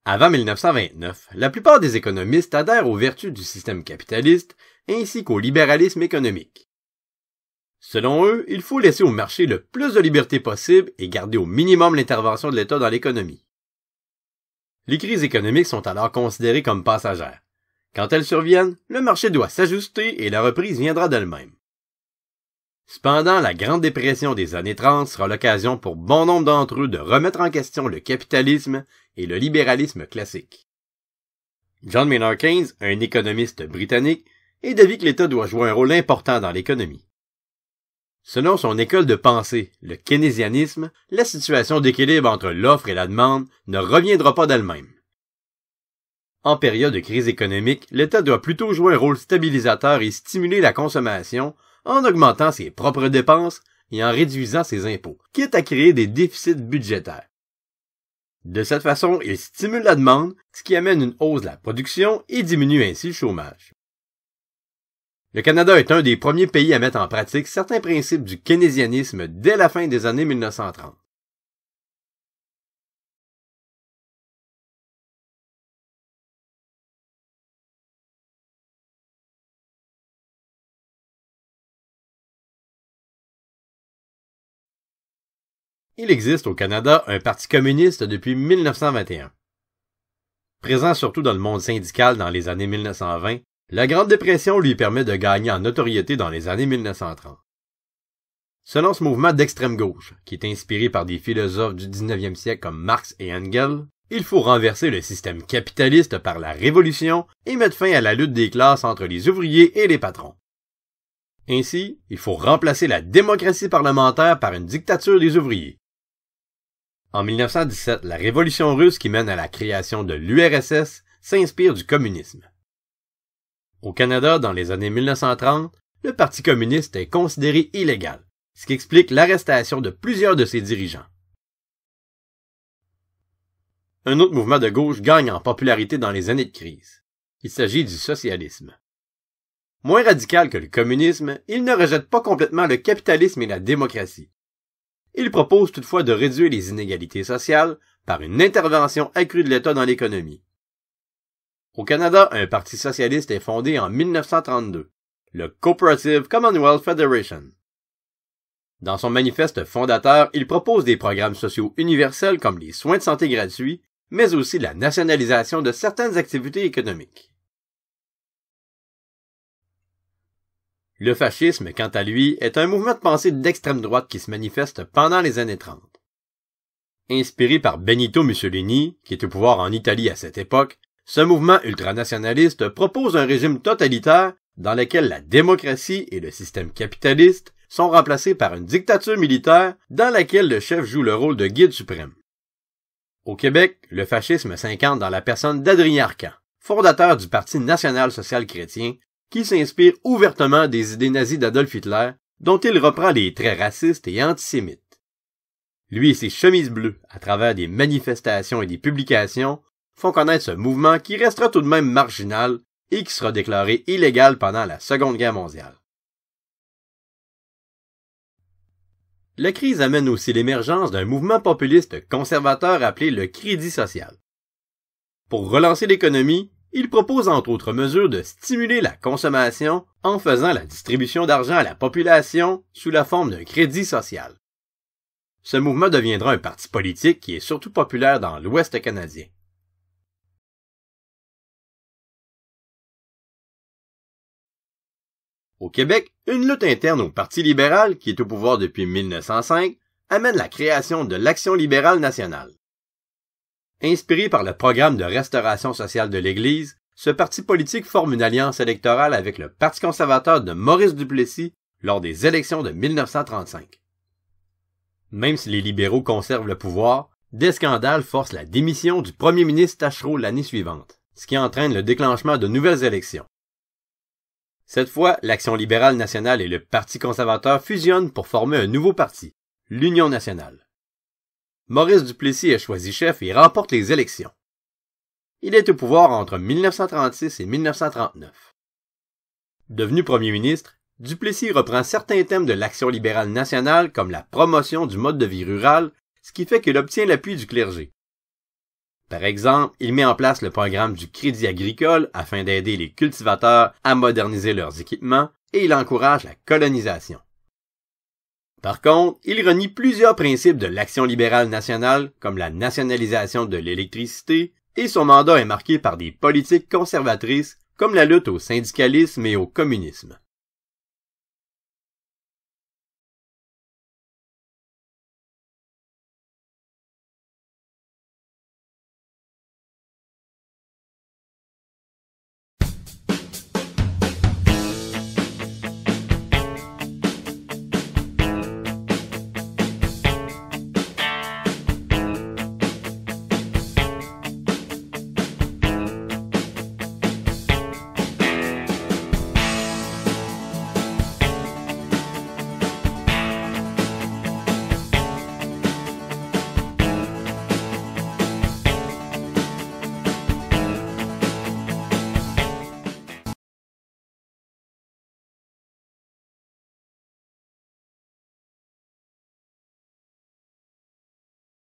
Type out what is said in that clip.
Avant 1929, la plupart des économistes adhèrent aux vertus du système capitaliste ainsi qu'au libéralisme économique. Selon eux, il faut laisser au marché le plus de liberté possible et garder au minimum l'intervention de l'État dans l'économie. Les crises économiques sont alors considérées comme passagères. Quand elles surviennent, le marché doit s'ajuster et la reprise viendra d'elle-même. Cependant, la Grande Dépression des années 30 sera l'occasion pour bon nombre d'entre eux de remettre en question le capitalisme et le libéralisme classique. John Maynard Keynes, un économiste britannique, est d'avis que l'État doit jouer un rôle important dans l'économie. Selon son école de pensée, le keynésianisme, la situation d'équilibre entre l'offre et la demande ne reviendra pas d'elle-même. En période de crise économique, l'État doit plutôt jouer un rôle stabilisateur et stimuler la consommation en augmentant ses propres dépenses et en réduisant ses impôts, quitte à créer des déficits budgétaires. De cette façon, il stimule la demande, ce qui amène une hausse de la production et diminue ainsi le chômage. Le Canada est un des premiers pays à mettre en pratique certains principes du keynésianisme dès la fin des années 1930. Il existe au Canada un parti communiste depuis 1921. Présent surtout dans le monde syndical dans les années 1920, la Grande Dépression lui permet de gagner en notoriété dans les années 1930. Selon ce mouvement d'extrême gauche, qui est inspiré par des philosophes du 19e siècle comme Marx et Engels, il faut renverser le système capitaliste par la révolution et mettre fin à la lutte des classes entre les ouvriers et les patrons. Ainsi, il faut remplacer la démocratie parlementaire par une dictature des ouvriers. En 1917, la révolution russe qui mène à la création de l'URSS s'inspire du communisme. Au Canada, dans les années 1930, le Parti communiste est considéré illégal, ce qui explique l'arrestation de plusieurs de ses dirigeants. Un autre mouvement de gauche gagne en popularité dans les années de crise. Il s'agit du socialisme. Moins radical que le communisme, il ne rejette pas complètement le capitalisme et la démocratie. Il propose toutefois de réduire les inégalités sociales par une intervention accrue de l'État dans l'économie. Au Canada, un parti socialiste est fondé en 1932, le Cooperative Commonwealth Federation. Dans son manifeste fondateur, il propose des programmes sociaux universels comme les soins de santé gratuits, mais aussi la nationalisation de certaines activités économiques. Le fascisme, quant à lui, est un mouvement de pensée d'extrême droite qui se manifeste pendant les années 30. Inspiré par Benito Mussolini, qui est au pouvoir en Italie à cette époque, ce mouvement ultranationaliste propose un régime totalitaire dans lequel la démocratie et le système capitaliste sont remplacés par une dictature militaire dans laquelle le chef joue le rôle de guide suprême. Au Québec, le fascisme s'incarne dans la personne d'Adrien Arcan, fondateur du Parti national social-chrétien, qui s'inspire ouvertement des idées nazies d'Adolf Hitler, dont il reprend les traits racistes et antisémites. Lui et ses chemises bleues, à travers des manifestations et des publications, font connaître ce mouvement qui restera tout de même marginal et qui sera déclaré illégal pendant la Seconde Guerre mondiale. La crise amène aussi l'émergence d'un mouvement populiste conservateur appelé le Crédit social. Pour relancer l'économie, il propose entre autres mesures de stimuler la consommation en faisant la distribution d'argent à la population sous la forme d'un crédit social. Ce mouvement deviendra un parti politique qui est surtout populaire dans l'Ouest canadien. Au Québec, une lutte interne au Parti libéral, qui est au pouvoir depuis 1905, amène la création de l'Action libérale nationale. Inspiré par le programme de restauration sociale de l'Église, ce parti politique forme une alliance électorale avec le Parti conservateur de Maurice Duplessis lors des élections de 1935. Même si les libéraux conservent le pouvoir, des scandales forcent la démission du premier ministre Taschereau l'année suivante, ce qui entraîne le déclenchement de nouvelles élections. Cette fois, l'Action libérale nationale et le Parti conservateur fusionnent pour former un nouveau parti, l'Union nationale. Maurice Duplessis est choisi chef et remporte les élections. Il est au pouvoir entre 1936 et 1939. Devenu premier ministre, Duplessis reprend certains thèmes de l'Action libérale nationale comme la promotion du mode de vie rural, ce qui fait qu'il obtient l'appui du clergé. Par exemple, il met en place le programme du Crédit agricole afin d'aider les cultivateurs à moderniser leurs équipements et il encourage la colonisation. Par contre, il renie plusieurs principes de l'Action libérale nationale comme la nationalisation de l'électricité et son mandat est marqué par des politiques conservatrices comme la lutte au syndicalisme et au communisme.